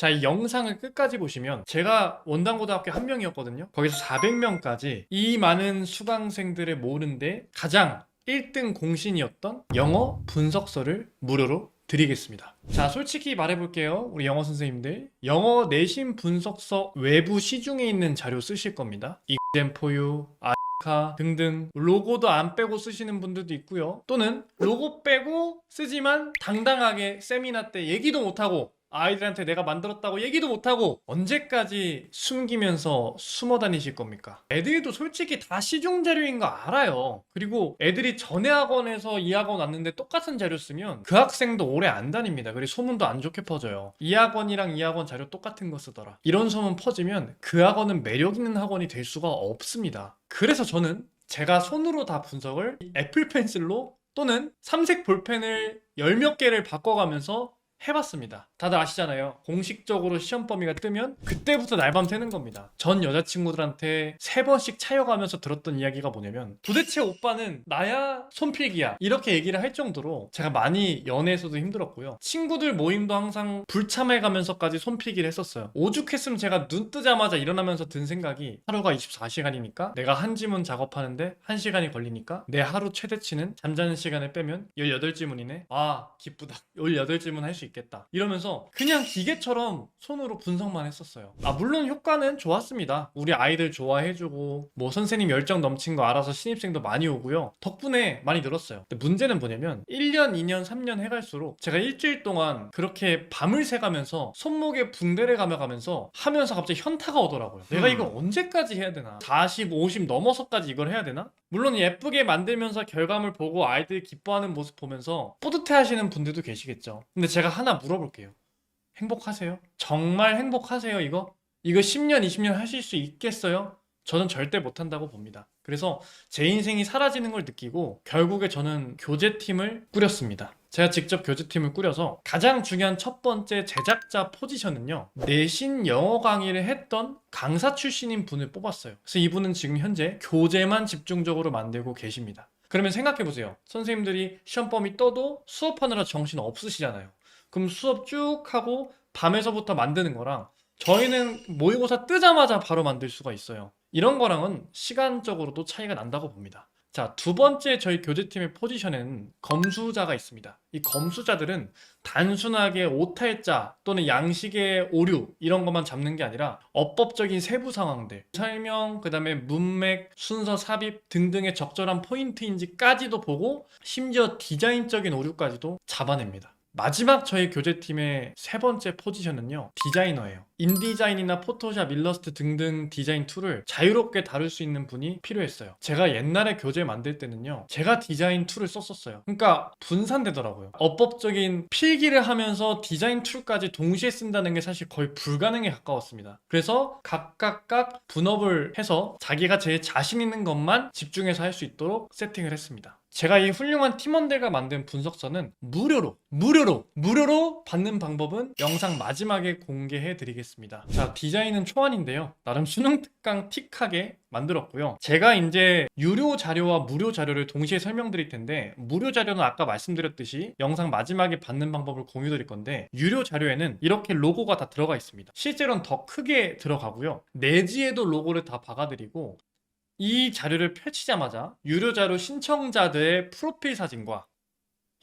자, 이 영상을 끝까지 보시면 제가 원당고등학교 한 명이었거든요. 거기서 400명까지 이 많은 수강생들을 모으는데 가장 1등 공신이었던 영어 분석서를 무료로 드리겠습니다. 자, 솔직히 말해볼게요. 우리 영어 선생님들, 영어 내신 분석서 외부 시중에 있는 자료 쓰실 겁니다. exam포유, 아카 등등 로고도 안 빼고 쓰시는 분들도 있고요. 또는 로고 빼고 쓰지만 당당하게 세미나 때 얘기도 못하고 아이들한테 내가 만들었다고 얘기도 못하고 언제까지 숨기면서 숨어 다니실 겁니까? 애들도 솔직히 다 시중 자료인 거 알아요. 그리고 애들이 전에 학원에서 이 학원 왔는데 똑같은 자료 쓰면 그 학생도 오래 안 다닙니다. 그리고 소문도 안 좋게 퍼져요. 이 학원이랑 이 학원 자료 똑같은 거 쓰더라. 이런 소문 퍼지면 그 학원은 매력 있는 학원이 될 수가 없습니다. 그래서 저는 제가 손으로 다 분석을 애플 펜슬로 또는 삼색 볼펜을 열 몇 개를 바꿔가면서 해봤습니다. 다들 아시잖아요. 공식적으로 시험 범위가 뜨면 그때부터 날밤 새는 겁니다. 전 여자친구들한테 3번씩 차여가면서 들었던 이야기가 뭐냐면 도대체 오빠는 나야 손필기야 이렇게 얘기를 할 정도로 제가 많이 연애에서도 힘들었고요. 친구들 모임도 항상 불참해가면서까지 손필기를 했었어요. 오죽했으면 제가 눈 뜨자마자 일어나면서 든 생각이 하루가 24시간이니까 내가 한 지문 작업하는데 1시간이 걸리니까 내 하루 최대치는 잠자는 시간을 빼면 18지문이네. 아 기쁘다. 18지문 할 수 있겠다. 이러면서 그냥 기계처럼 손으로 분석만 했었어요. 물론 효과는 좋았습니다. 우리 아이들 좋아해주고 뭐 선생님 열정 넘친 거 알아서 신입생도 많이 오고요. 덕분에 많이 늘었어요. 근데 문제는 뭐냐면 1년, 2년, 3년 해갈수록 제가 일주일 동안 그렇게 밤을 새가면서 손목에 붕대를 감아가면서 하면서 갑자기 현타가 오더라고요. 내가 이걸 언제까지 해야 되나? 40, 50 넘어서까지 이걸 해야 되나? 물론 예쁘게 만들면서 결과물 보고 아이들이 기뻐하는 모습 보면서 뿌듯해 하시는 분들도 계시겠죠. 근데 제가 하나 물어볼게요. 행복하세요? 정말 행복하세요, 이거? 이거 10년, 20년 하실 수 있겠어요? 저는 절대 못한다고 봅니다. 그래서 제 인생이 사라지는 걸 느끼고 결국에 저는 교재팀을 꾸렸습니다. 제가 직접 교재팀을 꾸려서 가장 중요한 첫 번째 제작자 포지션은요, 내신 영어 강의를 했던 강사 출신인 분을 뽑았어요. 그래서 이분은 지금 현재 교재만 집중적으로 만들고 계십니다. 그러면 생각해보세요. 선생님들이 시험 범위 떠도 수업하느라 정신 없으시잖아요. 그럼 수업 쭉 하고 밤에서부터 만드는 거랑 저희는 모의고사 뜨자마자 바로 만들 수가 있어요. 이런 거랑은 시간적으로도 차이가 난다고 봅니다. 자, 두 번째 저희 교재팀의 포지션에는 검수자가 있습니다. 이 검수자들은 단순하게 오탈자 또는 양식의 오류 이런 것만 잡는 게 아니라 어법적인 세부 상황들, 설명, 그 다음에 문맥, 순서 삽입 등등의 적절한 포인트인지까지도 보고 심지어 디자인적인 오류까지도 잡아냅니다. 마지막 저희 교재팀의 세 번째 포지션은요, 디자이너예요. 인디자인이나 포토샵, 일러스트 등등 디자인 툴을 자유롭게 다룰 수 있는 분이 필요했어요. 제가 옛날에 교재 만들 때는요, 제가 디자인 툴을 썼었어요. 그러니까 분산되더라고요. 어법적인 필기를 하면서 디자인 툴까지 동시에 쓴다는 게 사실 거의 불가능에 가까웠습니다. 그래서 각각 분업을 해서 자기가 제일 자신 있는 것만 집중해서 할 수 있도록 세팅을 했습니다. 제가 이 훌륭한 팀원들과 만든 분석서는 무료로 받는 방법은 영상 마지막에 공개해 드리겠습니다. 자, 디자인은 초안인데요. 나름 수능 특강 틱하게 만들었고요. 제가 이제 유료 자료와 무료 자료를 동시에 설명드릴 텐데, 무료 자료는 아까 말씀드렸듯이 영상 마지막에 받는 방법을 공유 드릴 건데, 유료 자료에는 이렇게 로고가 다 들어가 있습니다. 실제로는 더 크게 들어가고요. 내지에도 로고를 다 박아드리고, 이 자료를 펼치자마자 유료 자료 신청자들의 프로필 사진과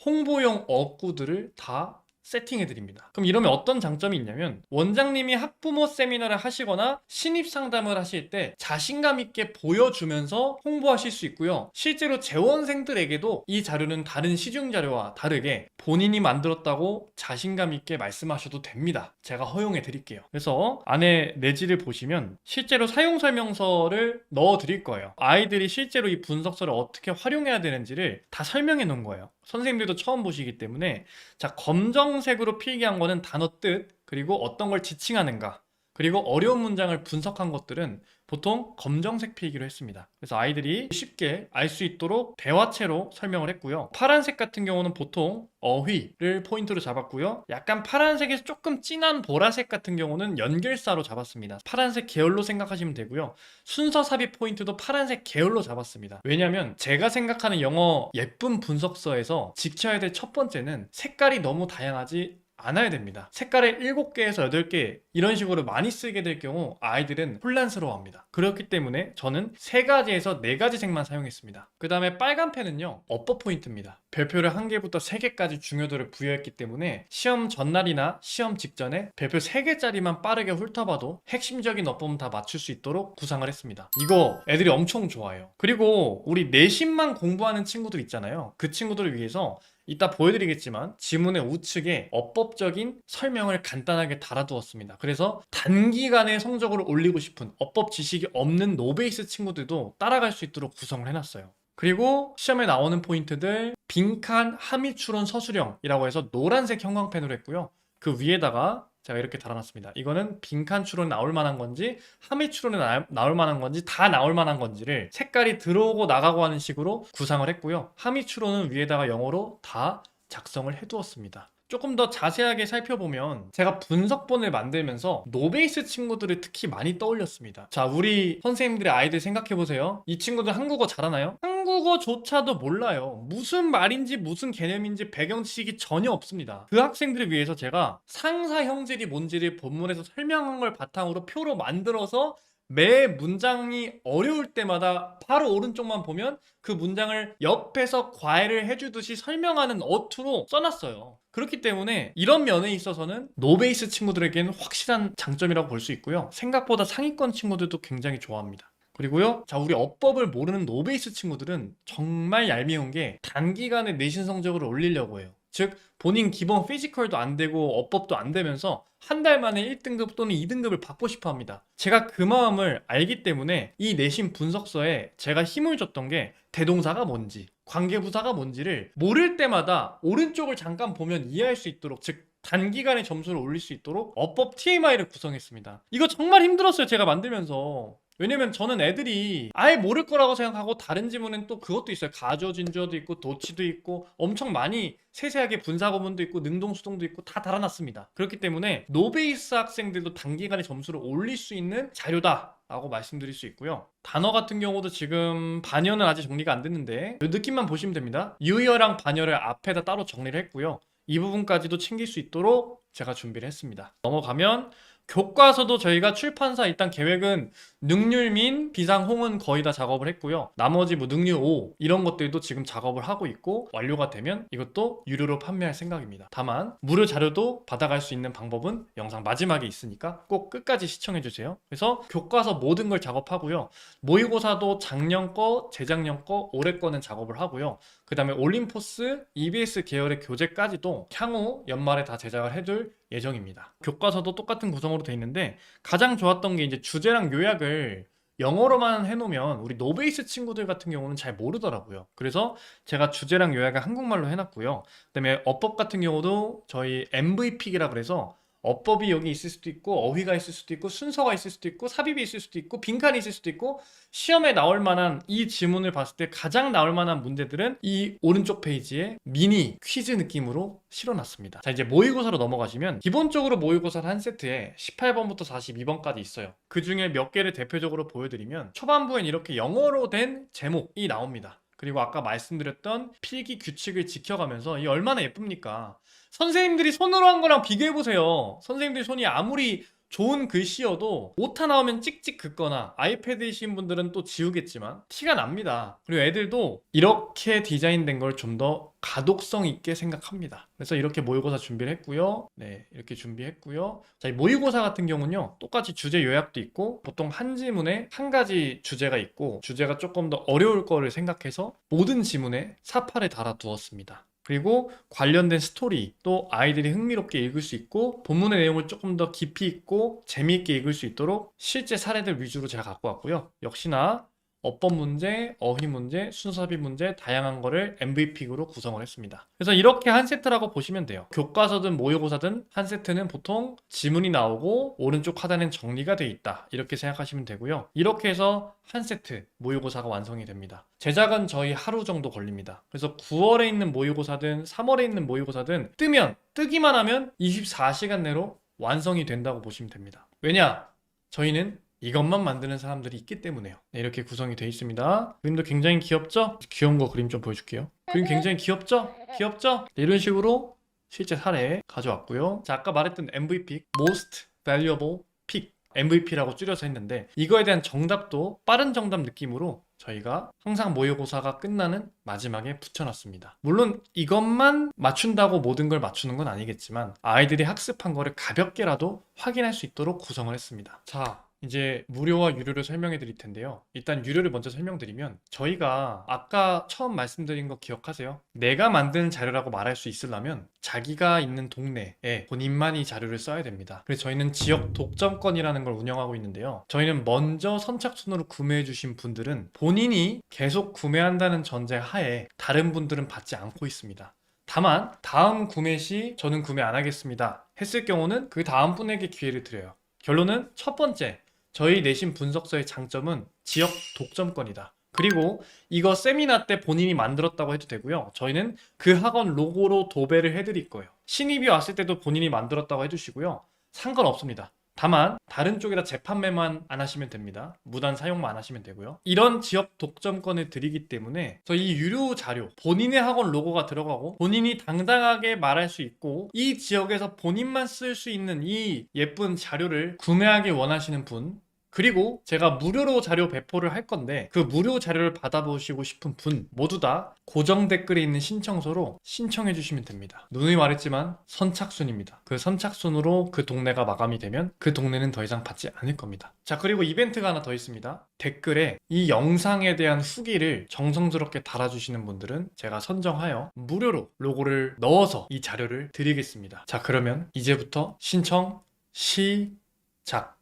홍보용 어구들을 다 세팅해 드립니다. 그럼 이러면 어떤 장점이 있냐면, 원장님이 학부모 세미나를 하시거나 신입 상담을 하실 때 자신감 있게 보여주면서 홍보하실 수 있고요. 실제로 재원생들에게도 이 자료는 다른 시중 자료와 다르게 본인이 만들었다고 자신감 있게 말씀하셔도 됩니다. 제가 허용해 드릴게요. 그래서 안에 내지를 보시면 실제로 사용 설명서를 넣어 드릴 거예요. 아이들이 실제로 이 분석서를 어떻게 활용해야 되는지를 다 설명해 놓은 거예요. 선생님들도 처음 보시기 때문에. 자, 검정색으로 필기한 거는 단어 뜻, 그리고 어떤 걸 지칭하는가, 그리고 어려운 문장을 분석한 것들은 보통 검정색 필기로 했습니다. 그래서 아이들이 쉽게 알 수 있도록 대화체로 설명을 했고요. 파란색 같은 경우는 보통 어휘를 포인트로 잡았고요. 약간 파란색에서 조금 진한 보라색 같은 경우는 연결사로 잡았습니다. 파란색 계열로 생각하시면 되고요. 순서 삽입 포인트도 파란색 계열로 잡았습니다. 왜냐면 제가 생각하는 영어 예쁜 분석서에서 지켜야 될 첫 번째는 색깔이 너무 다양하지 않아야 됩니다. 색깔을 7개에서 8개 이런 식으로 많이 쓰게 될 경우 아이들은 혼란스러워합니다. 그렇기 때문에 저는 3가지에서 4가지 색만 사용했습니다. 그 다음에 빨간 펜은요, 업버 포인트입니다. 별표를 1개부터 3개까지 중요도를 부여했기 때문에 시험 전날이나 시험 직전에 별표 3개짜리만 빠르게 훑어봐도 핵심적인 어법은 다 맞출 수 있도록 구상을 했습니다. 이거 애들이 엄청 좋아해요. 그리고 우리 내신만 공부하는 친구들 있잖아요. 그 친구들을 위해서 이따 보여드리겠지만 지문의 우측에 어법적인 설명을 간단하게 달아두었습니다. 그래서 단기간에 성적을 올리고 싶은 어법 지식이 없는 노베이스 친구들도 따라갈 수 있도록 구성을 해놨어요. 그리고 시험에 나오는 포인트들 빈칸 함의 추론 서술형이라고 해서 노란색 형광펜으로 했고요. 그 위에다가 제가 이렇게 달아놨습니다. 이거는 빈칸 추론에 나올 만한 건지 함의 추론에 나올 만한 건지 다 나올 만한 건지를 색깔이 들어오고 나가고 하는 식으로 구상을 했고요. 함의 추론은 위에다가 영어로 다 작성을 해두었습니다. 조금 더 자세하게 살펴보면 제가 분석본을 만들면서 노베이스 친구들을 특히 많이 떠올렸습니다. 자, 우리 선생님들의 아이들 생각해보세요. 이 친구들 한국어 잘하나요? 한국어조차도 몰라요. 무슨 말인지 무슨 개념인지 배경 지식이 전혀 없습니다. 그 학생들을 위해서 제가 상사 형질이 뭔지를 본문에서 설명한 걸 바탕으로 표로 만들어서 매 문장이 어려울 때마다 바로 오른쪽만 보면 그 문장을 옆에서 과외를 해주듯이 설명하는 어투로 써놨어요. 그렇기 때문에 이런 면에 있어서는 노베이스 친구들에게는 확실한 장점이라고 볼 수 있고요. 생각보다 상위권 친구들도 굉장히 좋아합니다. 그리고요, 자, 우리 어법을 모르는 노베이스 친구들은 정말 얄미운 게 단기간에 내신 성적을 올리려고 해요. 즉 본인 기본 피지컬도 안 되고 어법도 안 되면서 한 달 만에 1등급 또는 2등급을 받고 싶어 합니다. 제가 그 마음을 알기 때문에 이 내신 분석서에 제가 힘을 줬던 게 대동사가 뭔지 관계부사가 뭔지를 모를 때마다 오른쪽을 잠깐 보면 이해할 수 있도록, 즉 단기간에 점수를 올릴 수 있도록 어법 TMI를 구성했습니다. 이거 정말 힘들었어요, 제가 만들면서. 왜냐면 저는 애들이 아예 모를 거라고 생각하고 다른 지문엔 또 그것도 있어요. 가저진저도 있고 도치도 있고 엄청 많이 세세하게 분사구문도 있고 능동수동도 있고 다 달아놨습니다. 그렇기 때문에 노베이스 학생들도 단기간에 점수를 올릴 수 있는 자료다 라고 말씀드릴 수 있고요. 단어 같은 경우도 지금 반열은 아직 정리가 안 됐는데 이 느낌만 보시면 됩니다. 유의어랑 반열을 앞에다 따로 정리를 했고요. 이 부분까지도 챙길 수 있도록 제가 준비를 했습니다. 넘어가면 교과서도 저희가 출판사 일단 계획은 능률민, 비상홍은 거의 다 작업을 했고요. 나머지 뭐 능률 5 이런 것들도 지금 작업을 하고 있고 완료가 되면 이것도 유료로 판매할 생각입니다. 다만 무료 자료도 받아갈 수 있는 방법은 영상 마지막에 있으니까 꼭 끝까지 시청해주세요. 그래서 교과서 모든 걸 작업하고요. 모의고사도 작년 거, 재작년 거, 올해 거는 작업을 하고요. 그 다음에 올림포스, EBS 계열의 교재까지도 향후 연말에 다 제작을 해둘 예정입니다. 교과서도 똑같은 구성으로 되어 있는데 가장 좋았던 게 이제 주제랑 요약을 영어로만 해놓으면 우리 노베이스 친구들 같은 경우는 잘 모르더라고요. 그래서 제가 주제랑 요약을 한국말로 해놨고요. 그다음에 어법 같은 경우도 저희 MVP이라 그래서 어법이 여기 있을 수도 있고 어휘가 있을 수도 있고 순서가 있을 수도 있고 삽입이 있을 수도 있고 빈칸이 있을 수도 있고 시험에 나올 만한 이 지문을 봤을 때 가장 나올 만한 문제들은 이 오른쪽 페이지에 미니 퀴즈 느낌으로 실어놨습니다. 자, 이제 모의고사로 넘어가시면 기본적으로 모의고사 한 세트에 18번부터 42번까지 있어요. 그 중에 몇 개를 대표적으로 보여드리면 초반부엔 이렇게 영어로 된 제목이 나옵니다. 그리고 아까 말씀드렸던 필기 규칙을 지켜가면서 이 얼마나 예쁩니까? 선생님들이 손으로 한 거랑 비교해보세요. 선생님들 손이 아무리 좋은 글씨여도 오타 나오면 찍찍 긋거나 아이패드이신 분들은 또 지우겠지만 티가 납니다. 그리고 애들도 이렇게 디자인된 걸 좀 더 가독성 있게 생각합니다. 그래서 이렇게 모의고사 준비를 했고요. 네, 이렇게 준비했고요. 자, 이 모의고사 같은 경우는요, 똑같이 주제 요약도 있고 보통 한 지문에 한 가지 주제가 있고 주제가 조금 더 어려울 거를 생각해서 모든 지문에 사파를 달아두었습니다. 그리고 관련된 스토리 또 아이들이 흥미롭게 읽을 수 있고 본문의 내용을 조금 더 깊이 있고 재미있게 읽을 수 있도록 실제 사례들 위주로 제가 갖고 왔고요. 역시나 어법 문제, 어휘 문제, 순서삽입 문제 다양한 거를 MVP로 구성을 했습니다. 그래서 이렇게 한 세트라고 보시면 돼요. 교과서든 모의고사든 한 세트는 보통 지문이 나오고 오른쪽 하단엔 정리가 돼 있다 이렇게 생각하시면 되고요. 이렇게 해서 한 세트 모의고사가 완성이 됩니다. 제작은 저희 하루 정도 걸립니다. 그래서 9월에 있는 모의고사든 3월에 있는 모의고사든 뜨기만 하면 24시간 내로 완성이 된다고 보시면 됩니다. 왜냐? 저희는 이것만 만드는 사람들이 있기 때문에요. 네, 이렇게 구성이 되어 있습니다. 그림도 굉장히 귀엽죠? 귀여운 거 그림 좀 보여줄게요. 그림 굉장히 귀엽죠? 귀엽죠? 네, 이런 식으로 실제 사례 가져왔고요. 자, 아까 말했던 MVP, Most Valuable Pick, MVP라고 줄여서 했는데 이거에 대한 정답도 빠른 정답 느낌으로 저희가 항상 모의고사가 끝나는 마지막에 붙여놨습니다. 물론 이것만 맞춘다고 모든 걸 맞추는 건 아니겠지만 아이들이 학습한 거를 가볍게라도 확인할 수 있도록 구성을 했습니다. 자, 이제 무료와 유료를 설명해 드릴 텐데요. 일단 유료를 먼저 설명드리면 저희가 아까 처음 말씀드린 거 기억하세요? 내가 만든 자료라고 말할 수 있으려면 자기가 있는 동네에 본인만이 자료를 써야 됩니다. 그래서 저희는 지역 독점권이라는 걸 운영하고 있는데요. 저희는 먼저 선착순으로 구매해 주신 분들은 본인이 계속 구매한다는 전제 하에 다른 분들은 받지 않고 있습니다. 다만 다음 구매 시 저는 구매 안 하겠습니다 했을 경우는 그 다음 분에게 기회를 드려요. 결론은 첫 번째, 저희 내신 분석서의 장점은 지역 독점권이다. 그리고 이거 세미나 때 본인이 만들었다고 해도 되고요. 저희는 그 학원 로고로 도배를 해드릴 거예요. 신입이 왔을 때도 본인이 만들었다고 해주시고요. 상관없습니다. 다만 다른 쪽에다 재판매만 안 하시면 됩니다. 무단 사용만 안 하시면 되고요. 이런 지역 독점권을 드리기 때문에 저희 유료 자료, 본인의 학원 로고가 들어가고 본인이 당당하게 말할 수 있고 이 지역에서 본인만 쓸 수 있는 이 예쁜 자료를 구매하기 원하시는 분, 그리고 제가 무료로 자료 배포를 할 건데 그 무료 자료를 받아보시고 싶은 분 모두 다 고정 댓글에 있는 신청서로 신청해 주시면 됩니다. 누누이 말했지만 선착순입니다. 그 선착순으로 그 동네가 마감이 되면 그 동네는 더 이상 받지 않을 겁니다. 자, 그리고 이벤트가 하나 더 있습니다. 댓글에 이 영상에 대한 후기를 정성스럽게 달아주시는 분들은 제가 선정하여 무료로 로고를 넣어서 이 자료를 드리겠습니다. 자, 그러면 이제부터 신청 시작!